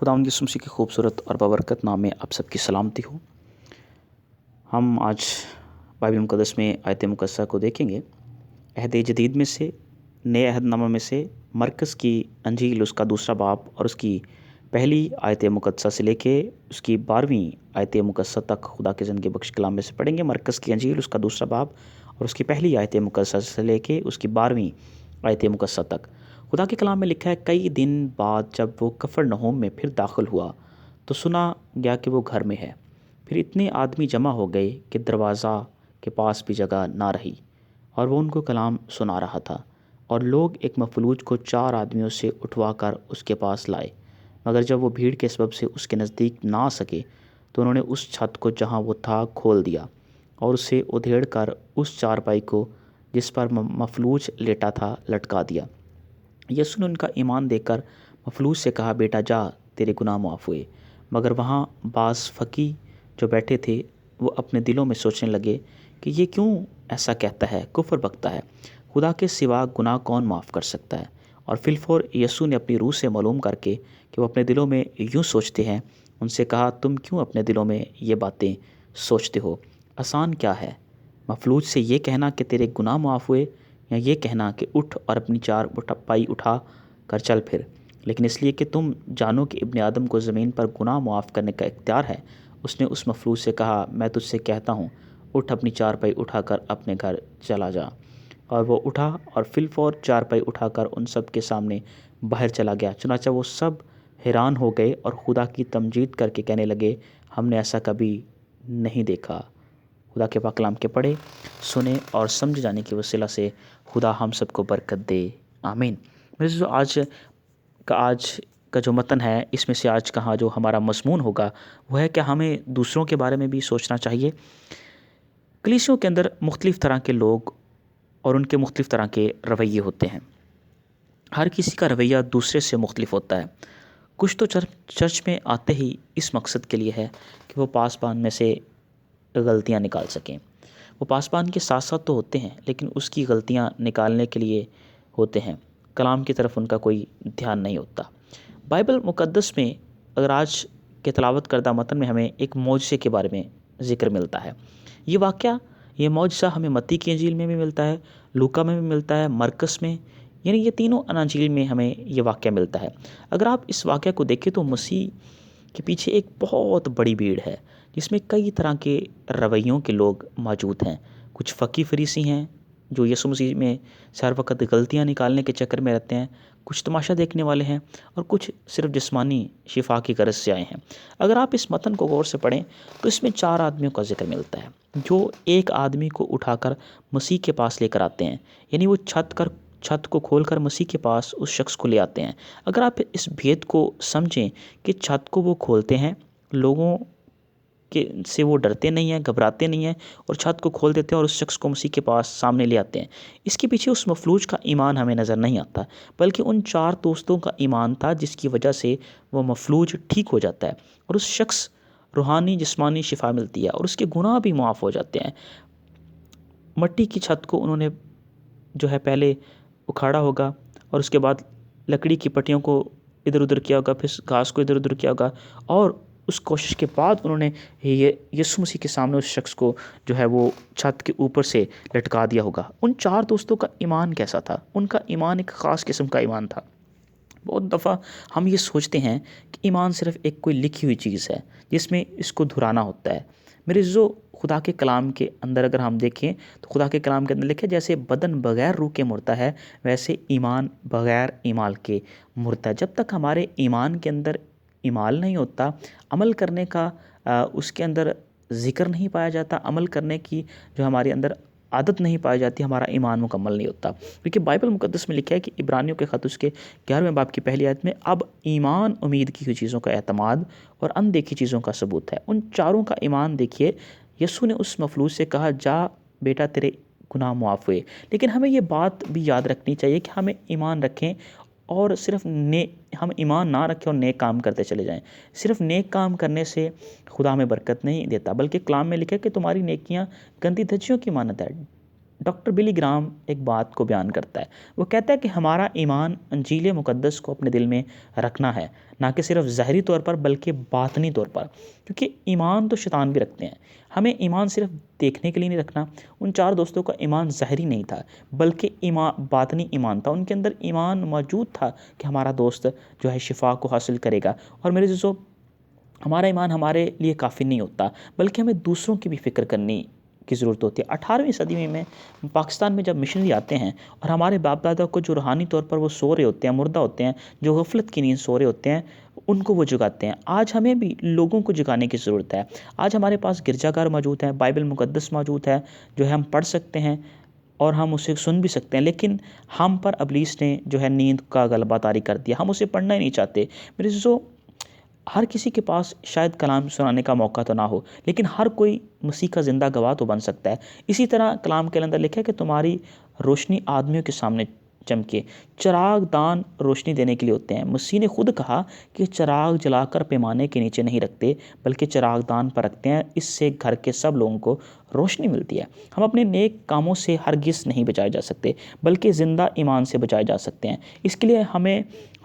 خداوند یسوع مسیح کی خوبصورت اور بابرکت نام میں آپ سب کی سلامتی ہو۔ ہم آج بائبل مقدس میں آیت مقدسہ کو دیکھیں گے۔ عہد جدید میں سے، نئے عہد نامہ میں سے مرکز کی انجیل اس کا دوسرا باب اور اس کی پہلی آیت مقدسہ سے لے کے اس کی 12ویں آیت مقدسہ تک خدا کے زندگی بخش کلام میں سے پڑھیں گے۔ مرکز کی انجیل اس کا دوسرا باب اور اس کی پہلی آیت مقدسہ سے لے کے اس کی 12ویں آیت مقدسہ تک خدا کے کلام میں لکھا ہے، کئی دن بعد جب وہ کفرنہوم میں پھر داخل ہوا تو سنا گیا کہ وہ گھر میں ہے۔ پھر اتنے آدمی جمع ہو گئے کہ دروازہ کے پاس بھی جگہ نہ رہی، اور وہ ان کو کلام سنا رہا تھا۔ اور لوگ ایک مفلوج کو 4 آدمیوں سے اٹھوا کر اس کے پاس لائے، مگر جب وہ بھیڑ کے سبب سے اس کے نزدیک نہ آ سکے تو انہوں نے اس چھت کو جہاں وہ تھا کھول دیا اور اسے ادھیڑ کر اس چارپائی کو جس پر مفلوج لیٹا تھا لٹکا دیا۔ یسوع نے ان کا ایمان دیکھ کر مفلوج سے کہا، بیٹا جا، تیرے گناہ معاف ہوئے۔ مگر وہاں بعض فقیہ جو بیٹھے تھے وہ اپنے دلوں میں سوچنے لگے کہ یہ کیوں ایسا کہتا ہے، کفر بکتا ہے، خدا کے سوا گناہ کون معاف کر سکتا ہے؟ اور فی الفور یسوع نے اپنی روح سے معلوم کر کے کہ وہ اپنے دلوں میں یوں سوچتے ہیں، ان سے کہا، تم کیوں اپنے دلوں میں یہ باتیں سوچتے ہو؟ آسان کیا ہے، مفلوج سے یہ کہنا کہ تیرے گناہ معاف ہوئے، یا یہ کہنا کہ اٹھ اور اپنی چارپائی اٹھا کر چل پھر؟ لیکن اس لیے کہ تم جانو کہ ابن آدم کو زمین پر گناہ معاف کرنے کا اختیار ہے، اس نے اس مفلوج سے کہا، میں تجھ سے کہتا ہوں، اٹھ اپنی چارپائی اٹھا کر اپنے گھر چلا جا۔ اور وہ اٹھا اور فی الفور چارپائی اٹھا کر ان سب کے سامنے باہر چلا گیا۔ چنانچہ وہ سب حیران ہو گئے اور خدا کی تمجید کر کے کہنے لگے، ہم نے ایسا کبھی نہیں دیکھا۔ خدا کے پاک کلام کے پڑھے، سنے اور سمجھ جانے کی وسیلہ سے خدا ہم سب کو برکت دے، آمین۔ آج کا جو متن ہے، اس میں سے آج کا جو ہمارا مضمون ہوگا وہ ہے کہ ہمیں دوسروں کے بارے میں بھی سوچنا چاہیے۔ کلیسیوں کے اندر مختلف طرح کے لوگ اور ان کے مختلف طرح کے رویے ہوتے ہیں۔ ہر کسی کا رویہ دوسرے سے مختلف ہوتا ہے۔ کچھ تو چرچ میں آتے ہی اس مقصد کے لیے ہے کہ وہ پاسبان میں سے غلطیاں نکال سکیں۔ وہ پاسبان کے ساتھ ساتھ تو ہوتے ہیں، لیکن اس کی غلطیاں نکالنے کے لیے ہوتے ہیں۔ کلام کی طرف ان کا کوئی دھیان نہیں ہوتا۔ بائبل مقدس میں اگر آج کے تلاوت کردہ متن میں ہمیں ایک معجزے کے بارے میں ذکر ملتا ہے۔ یہ واقعہ، یہ معجزہ ہمیں متی کی انجیل میں بھی ملتا ہے، لوکا میں بھی ملتا ہے، مرکس میں، یعنی یہ تینوں اناجیل میں ہمیں یہ واقعہ ملتا ہے۔ اگر آپ اس واقعہ کو دیکھیں تو مسیح کے پیچھے ایک بہت بڑی بھیڑ ہے، جس میں کئی طرح کے رویوں کے لوگ موجود ہیں۔ کچھ فقیہ فریسی ہیں جو یسوع مسیح میں ہر وقت غلطیاں نکالنے کے چکر میں رہتے ہیں، کچھ تماشا دیکھنے والے ہیں، اور کچھ صرف جسمانی شفا کی غرض سے آئے ہیں۔ اگر آپ اس متن کو غور سے پڑھیں تو اس میں 4 آدمیوں کا ذکر ملتا ہے جو ایک آدمی کو اٹھا کر مسیح کے پاس لے کر آتے ہیں، یعنی وہ چھت کو کھول کر مسیح کے پاس اس شخص کو لے آتے ہیں۔ اگر آپ اس بھید کو سمجھیں کہ چھت کو وہ کھولتے ہیں، لوگوں سے وہ ڈرتے نہیں ہیں، گھبراتے نہیں ہیں، اور چھت کو کھول دیتے ہیں اور اس شخص کو مسیح کے پاس سامنے لے آتے ہیں۔ اس کے پیچھے اس مفلوج کا ایمان ہمیں نظر نہیں آتا، بلکہ ان 4 دوستوں کا ایمان تھا جس کی وجہ سے وہ مفلوج ٹھیک ہو جاتا ہے اور اس شخص روحانی جسمانی شفا ملتی ہے اور اس کے گناہ بھی معاف ہو جاتے ہیں۔ مٹی کی چھت کو انہوں نے جو ہے پہلے اکھاڑا ہوگا، اور اس کے بعد لکڑی کی پٹیوں کو ادھر ادھر کیا ہوگا، پھر گھاس کو ادھر ادھر کیا ہوگا، اور اس کوشش کے بعد انہوں نے یسوع مسیح کے سامنے اس شخص کو جو ہے وہ چھت کے اوپر سے لٹکا دیا ہوگا۔ ان 4 دوستوں کا ایمان کیسا تھا؟ ان کا ایمان ایک خاص قسم کا ایمان تھا۔ بہت دفعہ ہم یہ سوچتے ہیں کہ ایمان صرف ایک کوئی لکھی ہوئی چیز ہے جس میں اس کو دہرانا ہوتا ہے۔ میرے عزیزو، خدا کے کلام کے اندر اگر ہم دیکھیں تو خدا کے کلام کے اندر لکھا ہے، جیسے بدن بغیر روح کے مرتا ہے، ویسے ایمان بغیر اعمال کے مرتا ہے۔ جب تک ہمارے ایمان کے اندر اعمال نہیں ہوتا، عمل کرنے کا اس کے اندر ذکر نہیں پایا جاتا، عمل کرنے کی جو ہمارے اندر عادت نہیں پائی جاتی، ہمارا ایمان مکمل نہیں ہوتا۔ کیونکہ بائبل مقدس میں لکھا ہے کہ عبرانیوں کے خط اس کے 11ویں باب کی پہلی آیت میں، اب ایمان امید کی ہوئی چیزوں کا اعتماد اور اندیکھی چیزوں کا ثبوت ہے۔ ان 4 کا ایمان دیکھیے۔ یسوع نے اس مفلوج سے کہا، جا بیٹا، تیرے گناہ معاف ہوئے۔ لیکن ہمیں یہ بات بھی یاد رکھنی چاہیے کہ ہمیں ایمان رکھیں اور صرف ہم ایمان نہ رکھیں اور نیک کام کرتے چلے جائیں۔ صرف نیک کام کرنے سے خدا ہمیں برکت نہیں دیتا، بلکہ کلام میں لکھا ہے کہ تمہاری نیکیاں گندی دھجیوں کی مانند ہے، ڈاکٹر بلی گرام ایک بات کو بیان کرتا ہے، وہ کہتا ہے کہ ہمارا ایمان انجیل مقدس کو اپنے دل میں رکھنا ہے، نہ کہ صرف ظاہری طور پر بلکہ باطنی طور پر، کیونکہ ایمان تو شیطان بھی رکھتے ہیں۔ ہمیں ایمان صرف دیکھنے کے لیے نہیں رکھنا۔ ان 4 دوستوں کا ایمان ظاہری نہیں تھا بلکہ باطنی ایمان تھا، ان کے اندر ایمان موجود تھا کہ ہمارا دوست جو ہے شفا کو حاصل کرے گا۔ اور میرے دوستو، ہمارا ایمان ہمارے لیے کافی نہیں ہوتا بلکہ ہمیں دوسروں کی بھی فکر کرنے کی ضرورت ہوتی ہے۔ 18ویں صدی میں پاکستان میں جب مشنری آتے ہیں اور ہمارے باپ دادا کو جو روحانی طور پر وہ سو رہے ہوتے ہیں، مردہ ہوتے ہیں، جو غفلت کی نیند سو رہے ہوتے ہیں، ان کو وہ جگاتے ہیں۔ آج ہمیں بھی لوگوں کو جگانے کی ضرورت ہے۔ آج ہمارے پاس گرجا گھر موجود ہے، بائبل مقدس موجود ہے جو ہے ہم پڑھ سکتے ہیں اور ہم اسے سن بھی سکتے ہیں، لیکن ہم پر ابلیس نے جو ہے نیند کا غلبہ طاری کر دیا، ہم اسے پڑھنا ہی نہیں چاہتے۔ میرے دوستو، ہر کسی کے پاس شاید کلام سنانے کا موقع تو نہ ہو، لیکن ہر کوئی مسیح کا زندہ گواہ تو بن سکتا ہے۔ اسی طرح کلام کے اندر لکھا ہے کہ تمہاری روشنی آدمیوں کے سامنے چمکے۔ چراغ دان روشنی دینے کے لیے ہوتے ہیں۔ مسیح نے خود کہا کہ چراغ جلا کر پیمانے کے نیچے نہیں رکھتے بلکہ چراغ دان پر رکھتے ہیں، اس سے گھر کے سب لوگوں کو روشنی ملتی ہے۔ ہم اپنے نیک کاموں سے ہرگز نہیں بچائے جا سکتے بلکہ زندہ ایمان سے بچائے جا سکتے ہیں۔ اس کے لیے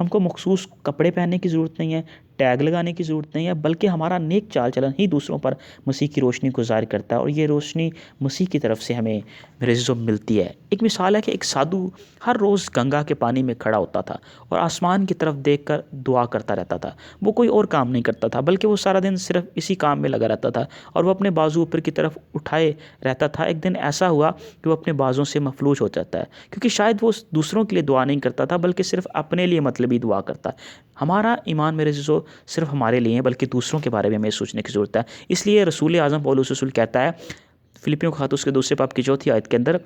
ہم کو مخصوص کپڑے پہننے کی ضرورت نہیں ہے، ٹیگ لگانے کی ضرورت نہیں ہے، بلکہ ہمارا نیک چال چلن ہی دوسروں پر مسیح کی روشنی کو ظاہر کرتا ہے، اور یہ روشنی مسیح کی طرف سے ہمیں میرے عزیزو ملتی ہے۔ ایک مثال ہے کہ ایک سادھو ہر روز گنگا کے پانی میں کھڑا ہوتا تھا اور آسمان کی طرف دیکھ کر دعا کرتا رہتا تھا۔ وہ کوئی اور کام نہیں کرتا تھا بلکہ وہ سارا دن صرف اسی کام میں لگا رہتا تھا اور وہ اپنے بازو اوپر کی طرف اٹھائے رہتا تھا۔ ایک دن ایسا ہوا کہ وہ اپنے بازوں سے مفلوج ہو جاتا ہے، کیونکہ شاید وہ دوسروں کے لیے دعا نہیں کرتا تھا بلکہ صرف اپنے لیے مطلبی دعا کرتا۔ ہمارا ایمان میرے عزیزو صرف ہمارے لیے بلکہ دوسروں کے بارے میں ہمیں سوچنے کی ضرورت ہے۔ اس لیے رسول اعظم پولس رسول کہتا ہے فلپیوں کے خط اس کے 2 باب کی 4 آیت کے اندر،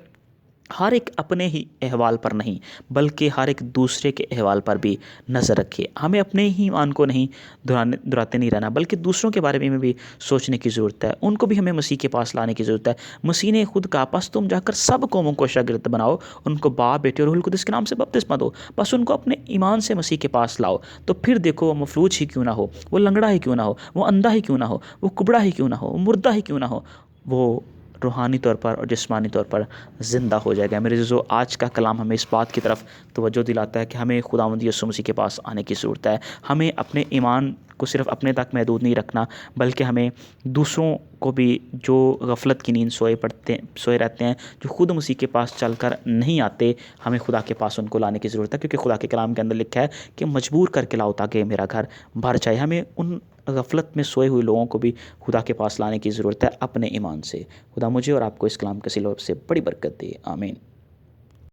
ہر ایک اپنے ہی احوال پر نہیں بلکہ ہر ایک دوسرے کے احوال پر بھی نظر رکھے۔ ہمیں اپنے ہی ایمان کو نہیں دہراتے نہیں رہنا بلکہ دوسروں کے بارے میں بھی سوچنے کی ضرورت ہے، ان کو بھی ہمیں مسیح کے پاس لانے کی ضرورت ہے۔ مسیح نے خود کہا، پس تم جا کر سب قوموں کو شاگرد بناؤ، ان کو باپ، بیٹے اور روح القدس کے نام سے بپتسمہ دو، بس ان کو اپنے ایمان سے مسیح کے پاس لاؤ، تو پھر دیکھو وہ مفلوج ہی کیوں نہ ہو، وہ لنگڑا ہی کیوں نہ ہو، وہ اندھا ہی کیوں نہ ہو، وہ کبڑا ہی کیوں نہ ہو، وہ مردہ ہی کیوں نہ ہو، وہ روحانی طور پر اور جسمانی طور پر زندہ ہو جائے گا۔ میرے عزیزو، آج کا کلام ہمیں اس بات کی طرف توجہ دلاتا ہے کہ ہمیں خداوند یسوع مسیح کے پاس آنے کی ضرورت ہے۔ ہمیں اپنے ایمان کو صرف اپنے تک محدود نہیں رکھنا بلکہ ہمیں دوسروں کو بھی، جو غفلت کی نیند سوئے رہتے ہیں، جو خود مسیح کے پاس چل کر نہیں آتے، ہمیں خدا کے پاس ان کو لانے کی ضرورت ہے، کیونکہ خدا کے کلام کے اندر لکھا ہے کہ مجبور کر کے لاؤ تاکہ میرا گھر بھر جائے۔ ہمیں ان غفلت میں سوئے ہوئے لوگوں کو بھی خدا کے پاس لانے کی ضرورت ہے اپنے ایمان سے۔ خدا مجھے اور آپ کو اس کلام کے سلسلے سے بڑی برکت دے، آمین۔